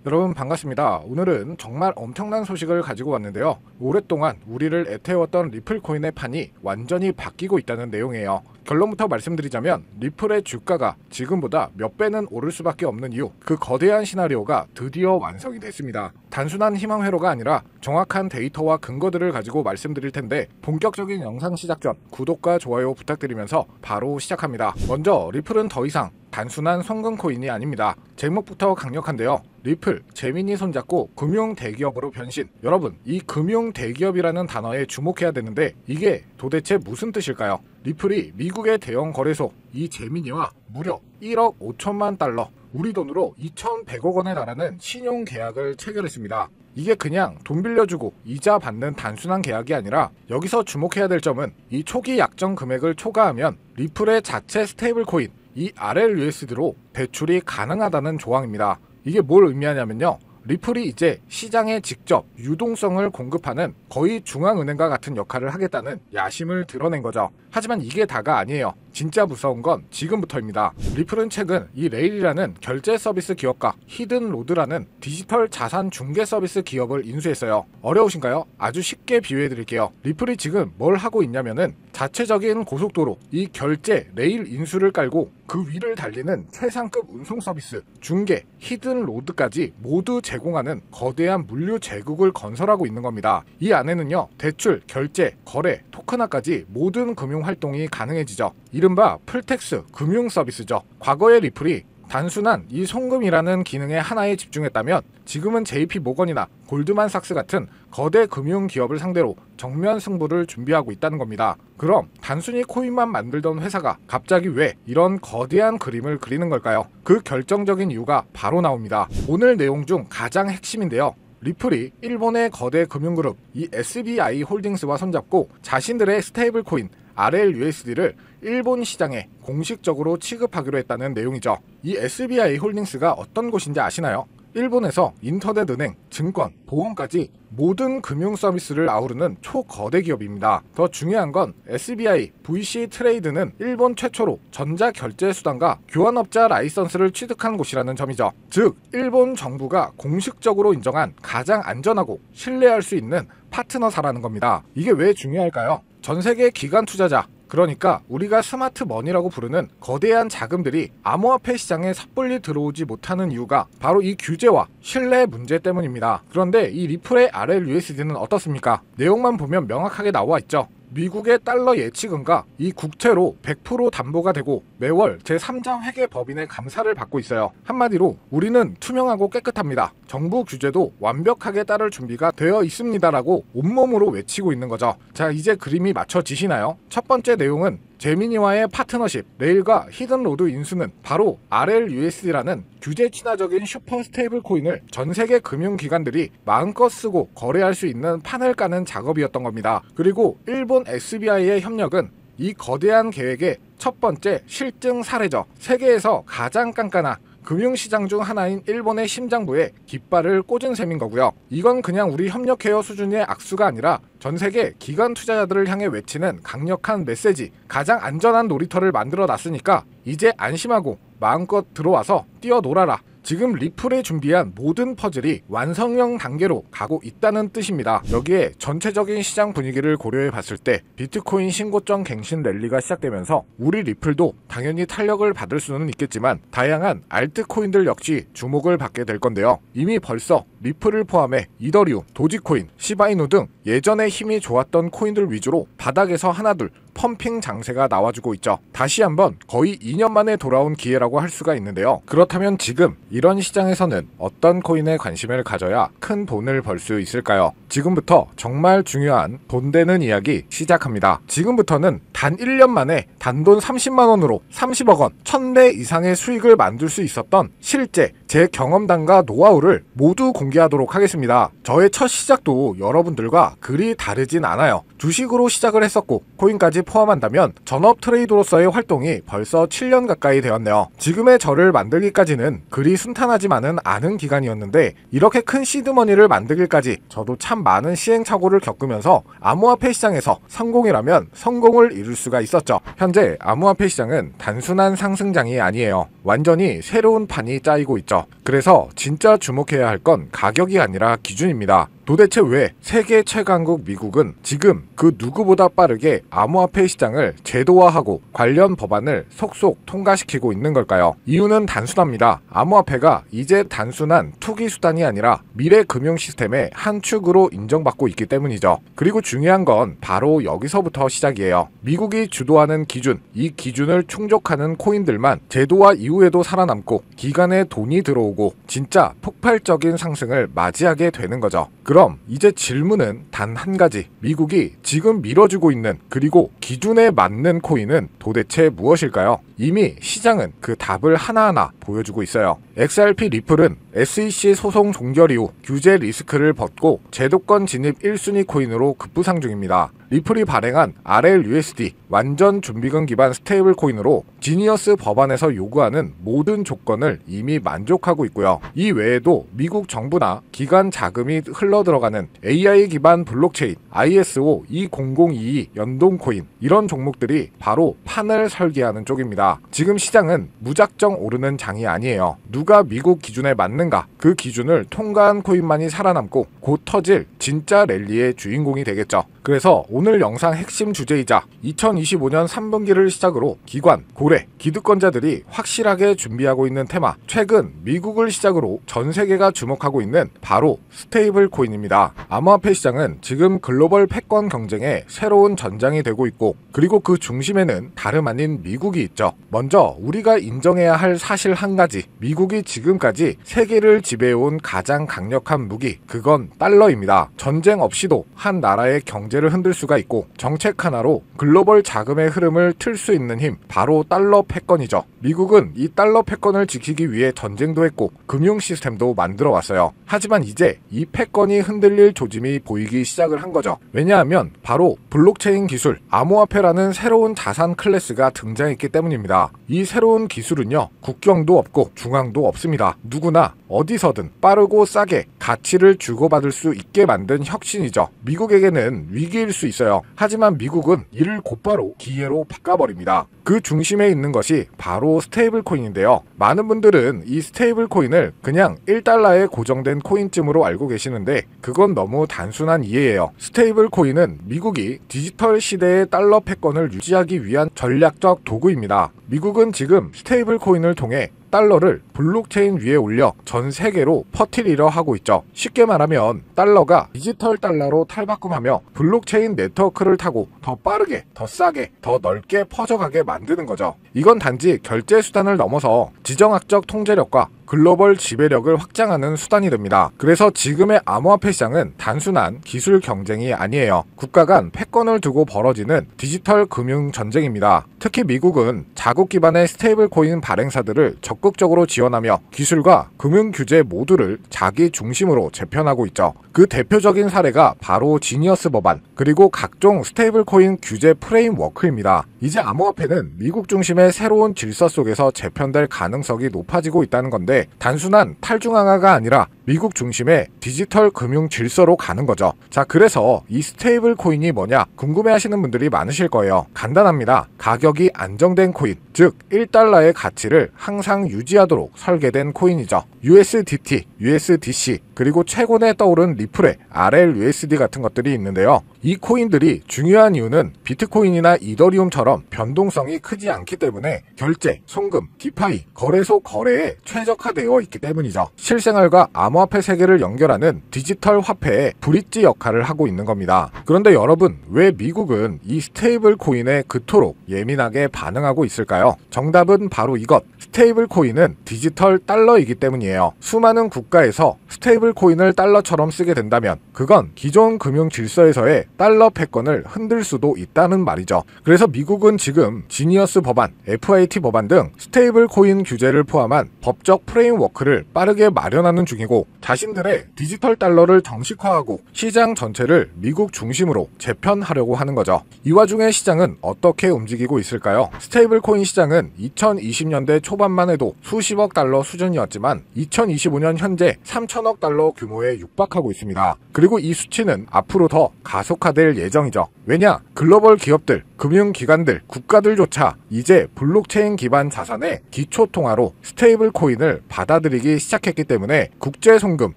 여러분 반갑습니다. 오늘은 정말 엄청난 소식을 가지고 왔는데요. 오랫동안 우리를 애태웠던 리플 코인의 판이 완전히 바뀌고 있다는 내용이에요. 결론부터 말씀드리자면 리플의 주가가 지금보다 몇 배는 오를 수밖에 없는 이유, 그 거대한 시나리오가 드디어 완성이 됐습니다. 단순한 희망 회로가 아니라 정확한 데이터와 근거들을 가지고 말씀드릴 텐데, 본격적인 영상 시작 전 구독과 좋아요 부탁드리면서 바로 시작합니다. 먼저 리플은 더 이상 단순한 송금 코인이 아닙니다. 제목부터 강력한데요. 리플, 재민이 손잡고 금융 대기업으로 변신. 여러분, 이 금융 대기업이라는 단어에 주목해야 되는데 이게 도대체 무슨 뜻일까요? 리플이 미국의 대형 거래소 이 재민이와 무려 1억 5천만 달러, 우리 돈으로 2,100억 원에 달하는 신용 계약을 체결했습니다. 이게 그냥 돈 빌려주고 이자 받는 단순한 계약이 아니라, 여기서 주목해야 될 점은 이 초기 약정 금액을 초과하면 리플의 자체 스테이블 코인 이 RLUSD로 대출이 가능하다는 조항입니다. 이게 뭘 의미하냐면요, 리플이 이제 시장에 직접 유동성을 공급하는 거의 중앙은행과 같은 역할을 하겠다는 야심을 드러낸 거죠. 하지만 이게 다가 아니에요. 진짜 무서운 건 지금부터입니다. 리플은 최근 이 레일이라는 결제 서비스 기업과 히든로드라는 디지털 자산 중개 서비스 기업을 인수했어요. 어려우신가요? 아주 쉽게 비유해 드릴게요. 리플이 지금 뭘 하고 있냐면은 자체적인 고속도로 이 결제 레일 인수를 깔고 그 위를 달리는 최상급 운송 서비스 중개 히든로드까지 모두 제공하는 거대한 물류 제국을 건설하고 있는 겁니다. 이 안에는요, 대출, 결제, 거래, 토큰화까지 모든 금융 활동이 가능해지죠. 이른바 풀텍스 금융 서비스죠. 과거의 리플이 단순한 이 송금이라는 기능에 하나에 집중했다면, 지금은 JP모건이나 골드만삭스 같은 거대 금융 기업을 상대로 정면 승부를 준비하고 있다는 겁니다. 그럼 단순히 코인만 만들던 회사가 갑자기 왜 이런 거대한 그림을 그리는 걸까요? 그 결정적인 이유가 바로 나옵니다. 오늘 내용 중 가장 핵심인데요. 리플이 일본의 거대 금융그룹 이 SBI 홀딩스와 손잡고 자신들의 스테이블 코인 RLUSD를 일본 시장에 공식적으로 취급하기로 했다는 내용이죠. 이 SBI 홀딩스가 어떤 곳인지 아시나요? 일본에서 인터넷 은행, 증권, 보험까지 모든 금융 서비스를 아우르는 초거대 기업입니다. 더 중요한 건 SBI VC 트레이드는 일본 최초로 전자결제 수단과 교환업자 라이선스를 취득한 곳이라는 점이죠. 즉, 일본 정부가 공식적으로 인정한 가장 안전하고 신뢰할 수 있는 파트너사라는 겁니다. 이게 왜 중요할까요? 전 세계 기관 투자자, 그러니까 우리가 스마트 머니라고 부르는 거대한 자금들이 암호화폐 시장에 섣불리 들어오지 못하는 이유가 바로 이 규제와 신뢰 문제 때문입니다. 그런데 이 리플의 RLUSD는 어떻습니까? 내용만 보면 명확하게 나와 있죠. 미국의 달러 예치금과 이 국채로 100% 담보가 되고 매월 제3자 회계법인의 감사를 받고 있어요. 한마디로 우리는 투명하고 깨끗합니다. 정부 규제도 완벽하게 따를 준비가 되어 있습니다라고 온몸으로 외치고 있는 거죠. 자, 이제 그림이 맞춰지시나요? 첫 번째 내용은 재민이와의 파트너십, 레일과 히든로드 인수는 바로 RLUSD라는 규제 친화적인 슈퍼 스테이블 코인을 전 세계 금융기관들이 마음껏 쓰고 거래할 수 있는 판을 까는 작업이었던 겁니다. 그리고 일본 SBI의 협력은 이 거대한 계획의 첫 번째 실증 사례죠. 세계에서 가장 깐깐한 금융시장 중 하나인 일본의 심장부에 깃발을 꽂은 셈인 거고요. 이건 그냥 우리 협력해요 수준의 악수가 아니라 전 세계 기관 투자자들을 향해 외치는 강력한 메시지, 가장 안전한 놀이터를 만들어 놨으니까 이제 안심하고 마음껏 들어와서 뛰어놀아라. 지금 리플이 준비한 모든 퍼즐이 완성형 단계로 가고 있다는 뜻입니다. 여기에 전체적인 시장 분위기를 고려해 봤을 때 비트코인 신고점 갱신 랠리가 시작되면서 우리 리플도 당연히 탄력을 받을 수는 있겠지만 다양한 알트코인들 역시 주목을 받게 될 건데요. 이미 벌써 리플을 포함해 이더리움, 도지코인, 시바이누 등 예전에 힘이 좋았던 코인들 위주로 바닥에서 하나둘 펌핑 장세가 나와주고 있죠. 다시 한번 거의 2년 만에 돌아온 기회라고 할 수가 있는데요. 그렇다면 지금 이런 시장에서는 어떤 코인에 관심을 가져야 큰 돈을 벌 수 있을까요? 지금부터 정말 중요한 돈 되는 이야기 시작합니다. 지금부터는 단 1년 만에 단돈 30만원으로 30억 원, 1000배 이상의 수익을 만들 수 있었던 실제 제 경험담과 노하우를 모두 공개하도록 하겠습니다. 저의 첫 시작도 여러분들과 그리 다르진 않아요. 주식으로 시작을 했었고 코인까지 포함한다면 전업 트레이더로서의 활동이 벌써 7년 가까이 되었네요. 지금의 저를 만들기까지는 그리 순탄하지만은 않은 기간이었는데 이렇게 큰 시드머니를 만들기까지 저도 참 많은 시행착오를 겪으면서 암호화폐 시장에서 성공이라면 성공을 이룰 수가 있었죠. 현재 암호화폐 시장은 단순한 상승장이 아니에요. 완전히 새로운 판이 짜이고 있죠. 그래서 진짜 주목해야 할 건 가격이 아니라 기준입니다. 도대체 왜 세계 최강국 미국은 지금 그 누구보다 빠르게 암호화폐 시장을 제도화하고 관련 법안을 속속 통과시키고 있는 걸까요? 이유는 단순합니다. 암호화폐가 이제 단순한 투기 수단이 아니라 미래 금융 시스템의 한 축으로 인정받고 있기 때문이죠. 그리고 중요한 건 바로 여기서부터 시작이에요. 미국이 주도하는 기준, 이 기준을 충족하는 코인들만 제도화 이후에도 살아남고 기간에 돈이 들어오고 진짜 폭발적인 상승을 맞이하게 되는 거죠. 그럼 이제 질문은 단 한 가지. 미국이 지금 밀어주고 있는 그리고 기준에 맞는 코인은 도대체 무엇일까요? 이미 시장은 그 답을 하나하나 보여주고 있어요. XRP 리플은 SEC 소송 종결 이후 규제 리스크를 벗고 제도권 진입 1순위 코인으로 급부상 중입니다. 리플이 발행한 RLUSD 완전 준비금 기반 스테이블 코인으로 지니어스 법안에서 요구하는 모든 조건을 이미 만족하고 있고요. 이 외에도 미국 정부나 기관 자금이 흘러들어가는 AI 기반 블록체인 ISO 20022 연동 코인 이런 종목들이 바로 판을 설계하는 쪽입니다. 지금 시장은 무작정 오르는 장이 아니에요. 누가 미국 기준에 맞는가 그 기준을 통과한 코인만이 살아남고 곧 터질 진짜 랠리의 주인공이 되겠죠. 그래서 오늘 영상 핵심 주제이자 2025년 3분기를 시작으로 기관, 고래, 기득권자들이 확실하게 준비하고 있는 테마, 최근 미국을 시작으로 전 세계가 주목하고 있는 바로 스테이블 코인입니다. 암호화폐 시장은 지금 글로벌 패권 경쟁의 새로운 전장이 되고 있고 그리고 그 중심에는 다름 아닌 미국이 있죠. 먼저 우리가 인정해야 할 사실 한 가지, 미국이 지금까지 세계를 지배해온 가장 강력한 무기, 그건 달러입니다. 전쟁 없이도 한 나라의 경제를 흔들 수가 있고 정책 하나로 글로벌 자금의 흐름을 틀 수 있는 힘, 바로 달러 패권이죠. 미국은 이 달러 패권을 지키기 위해 전쟁도 했고 금융 시스템도 만들어 왔어요. 하지만 이제 이 패권이 흔들릴 조짐이 보이기 시작을 한 거죠. 왜냐하면 바로 블록체인 기술, 암호화폐라는 새로운 자산 클래스가 등장했기 때문입니다. 이 새로운 기술은요, 국경도 없고 중앙도 없습니다. 누구나 어디서든 빠르고 싸게 가치를 주고받을 수 있게 만든 혁신이죠. 미국에게는 위기일 수 있어요. 하지만 미국은 이를 곧바로 기회로 바꿔버립니다. 그 중심에 있는 것이 바로 스테이블 코인인데요. 많은 분들은 이 스테이블 코인을 그냥 1달러에 고정된 코인쯤으로 알고 계시는데 그건 너무 단순한 이해예요. 스테이블 코인은 미국이 디지털 시대의 달러 패권을 유지하기 위한 전략적 도구입니다. 미국은 지금 스테이블 코인을 통해 달러를 블록체인 위에 올려 전 세계로 퍼뜨리려 하고 있죠. 쉽게 말하면 달러가 디지털 달러로 탈바꿈하며 블록체인 네트워크를 타고 더 빠르게, 더 싸게, 더 넓게 퍼져가게 만드는 거죠. 이건 단지 결제 수단을 넘어서 지정학적 통제력과 글로벌 지배력을 확장하는 수단이 됩니다. 그래서 지금의 암호화폐 시장은 단순한 기술 경쟁이 아니에요. 국가 간 패권을 두고 벌어지는 디지털 금융 전쟁입니다. 특히 미국은 자국 기반의 스테이블 코인 발행사들을 적극적으로 지원하며 기술과 금융 규제 모두를 자기 중심으로 재편하고 있죠. 그 대표적인 사례가 바로 지니어스 법안, 그리고 각종 스테이블 코인 규제 프레임워크입니다. 이제 암호화폐는 미국 중심의 새로운 질서 속에서 재편될 가능성이 높아지고 있다는 건데 단순한 탈중앙화가 아니라 미국 중심의 디지털 금융 질서로 가는 거죠. 자, 그래서 이 스테이블 코인이 뭐냐 궁금해하시는 분들이 많으실 거예요. 간단합니다. 가격이 안정된 코인, 즉 1달러의 가치를 항상 유지하도록 설계된 코인이죠. USDT, USDC, 그리고 최근에 떠오른 리플의 RLUSD 같은 것들이 있는데요. 이 코인들이 중요한 이유는 비트코인이나 이더리움처럼 변동성이 크지 않기 때문에 결제, 송금, 디파이, 거래소 거래에 최적화되어 있기 때문이죠. 실생활과 암호화폐 세계를 연결하는 디지털 화폐의 브릿지 역할을 하고 있는 겁니다. 그런데 여러분, 왜 미국은 이 스테이블 코인에 그토록 예민하게 반응하고 있을까요? 정답은 바로 이것. 스테이블 코인은 디지털 달러이기 때문이에요. 수많은 국가에서 스테이블 코인을 달러처럼 쓰게 된다면 그건 기존 금융 질서에서의 달러 패권을 흔들 수도 있다는 말이죠. 그래서 미국은 지금 지니어스 법안, FIT 법안 등 스테이블 코인 규제를 포함한 법적 프레임워크를 빠르게 마련하는 중이고 방식으로 자신들의 디지털 달러를 정식화하고 시장 전체를 미국 중심으로 재편하려고 하는 거죠. 이 와중에 시장은 어떻게 움직이고 있을까요? 스테이블 코인 시장은 2020년대 초반만 해도 수십억 달러 수준이었지만 2025년 현재 3천억 달러 규모에 육박하고 있습니다. 그리고 이 수치는 앞으로 더 가속화될 예정이죠. 왜냐? 글로벌 기업들, 금융기관들, 국가들조차 이제 블록체인 기반 자산의 기초통화로 스테이블 코인을 받아들이기 시작했기 때문에 국제송금,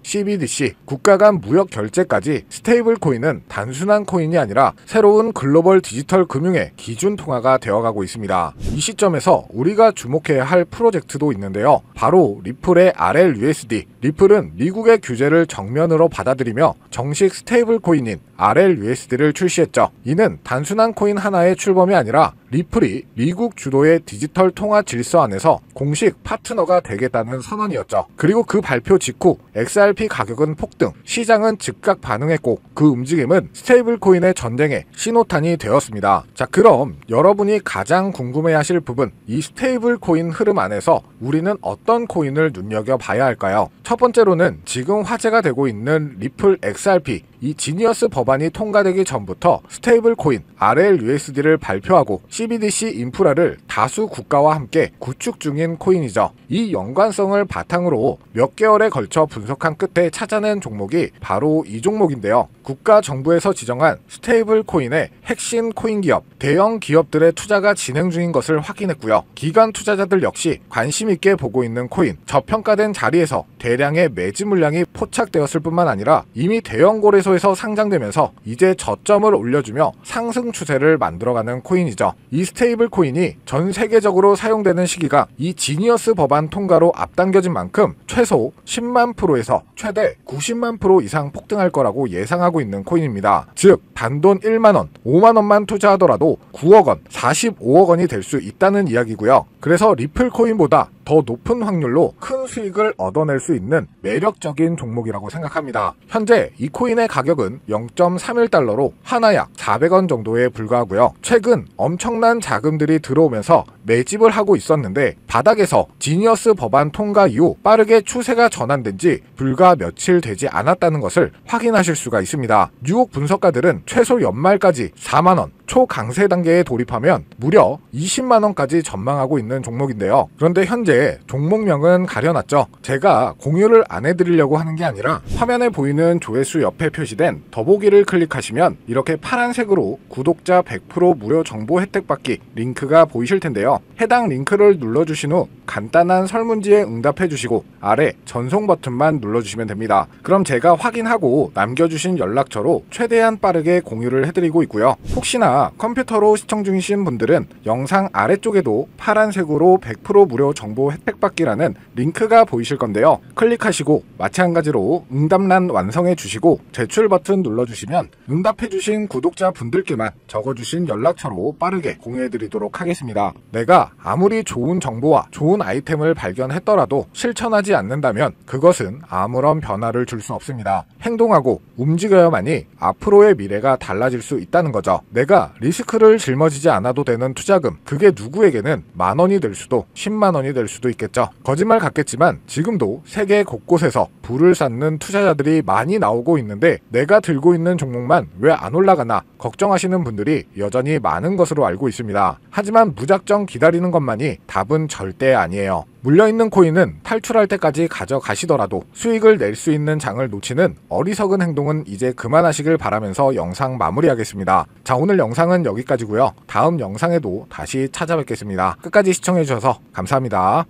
CBDC, 국가 간 무역 결제까지 스테이블 코인은 단순한 코인이 아니라 새로운 글로벌 디지털 금융의 기준 통화가 되어가고 있습니다. 이 시점에서 우리가 주목해야 할 프로젝트도 있는데요. 바로 리플의 RLUSD. 리플은 미국의 규제를 정면으로 받아들이며 정식 스테이블 코인인 RLUSD를 출시했죠. 이는 단순한 코인 하나의 출범이 아니라 리플이 미국 주도의 디지털 통화 질서 안에서 공식 파트너가 되겠다는 선언이었죠. 그리고 그 발표 직후 XRP 가격은 폭등, 시장은 즉각 반응했고 그 움직임은 스테이블 코인의 전쟁의 신호탄이 되었습니다. 자, 그럼 여러분이 가장 궁금해하실 부분, 이 스테이블 코인 흐름 안에서 우리는 어떤 코인을 눈여겨봐야 할까요? 첫 번째로는 지금 화제가 되고 있는 리플 XRP, 이 지니어스 법안이 통과되기 전부터 스테이블 코인 RLUSD를 발표하고 CBDC 인프라를 다수 국가와 함께 구축 중인 코인이죠. 이 연관성을 바탕으로 몇 개월에 걸쳐 분석한 끝에 찾아낸 종목이 바로 이 종목인데요. 국가 정부에서 지정한 스테이블 코인의 핵심 코인 기업, 대형 기업들의 투자가 진행 중인 것을 확인했고요. 기관 투자자들 역시 관심 있게 보고 있는 코인, 저평가된 자리에서 대량의 매집 물량이 포착되었을 뿐만 아니라 이미 대형 거래소에서 상장되면서 이제 저점을 올려주며 상승 추세를 만들어가는 코인이죠. 이 스테이블 코인이 전 세계적으로 사용되는 시기가 이 지니어스 법안 통과로 앞당겨진 만큼 최소 10만 프로에서 최대 90만 프로 이상 폭등할 거라고 예상하고 있는 코인입니다. 즉 단돈 1만원, 5만원만 투자하더라도 9억원, 45억원이 될 수 있다는 이야기고요. 그래서 리플 코인보다 더 높은 확률로 큰 수익을 얻어낼 수 있는 매력적인 종목이라고 생각합니다. 현재 이 코인의 가격은 0.31달러로 하나 약 400원 정도에 불과하고요. 최근 엄청난 자금들이 들어오면서 매집을 하고 있었는데 바닥에서 지니어스 법안 통과 이후 빠르게 추세가 전환된 지 불과 며칠 되지 않았다는 것을 확인하실 수가 있습니다. 뉴욕 분석가들은 최소 연말까지 4만원, 초강세 단계에 돌입하면 무려 20만원까지 전망하고 있는 종목인데요. 그런데 현재 종목명은 가려놨죠. 제가 공유를 안 해드리려고 하는 게 아니라 화면에 보이는 조회수 옆에 표시된 더보기를 클릭하시면 이렇게 파란색으로 구독자 100% 무료 정보 혜택 받기 링크가 보이실 텐데요. 해당 링크를 눌러주신 후 간단한 설문지에 응답해주시고 아래 전송 버튼만 눌러주시면 됩니다. 그럼 제가 확인하고 남겨주신 연락처로 최대한 빠르게 공유를 해드리고 있고요. 혹시나 컴퓨터로 시청 중이신 분들은 영상 아래쪽에도 파란색으로 100% 무료 정보 혜택 받기라는 링크가 보이실 건데요. 클릭하시고 마찬가지로 응답란 완성해 주시고 제출 버튼 눌러주시면 응답해주신 구독자 분들께만 적어주신 연락처로 빠르게 공유해 드리도록 하겠습니다. 내가 아무리 좋은 정보와 좋은 아이템을 발견했더라도 실천하지 않는다면 그것은 아무런 변화를 줄 수 없습니다. 행동하고 움직여야만이 앞으로의 미래가 달라질 수 있다는 거죠. 내가 리스크를 짊어지지 않아도 되는 투자금, 그게 누구에게는 만원이 될 수도 10만원이 될 수도 있겠죠. 거짓말 같겠지만 지금도 세계 곳곳에서 부를 쌓는 투자자들이 많이 나오고 있는데 내가 들고 있는 종목만 왜 안 올라가나 걱정하시는 분들이 여전히 많은 것으로 알고 있습니다. 하지만 무작정 기다리는 것만이 답은 절대 아니에요. 물려있는 코인은 탈출할 때까지 가져가시더라도 수익을 낼 수 있는 장을 놓치는 어리석은 행동은 이제 그만하시길 바라면서 영상 마무리하겠습니다. 자, 오늘 영상은 여기까지고요. 다음 영상에도 다시 찾아뵙겠습니다. 끝까지 시청해주셔서 감사합니다.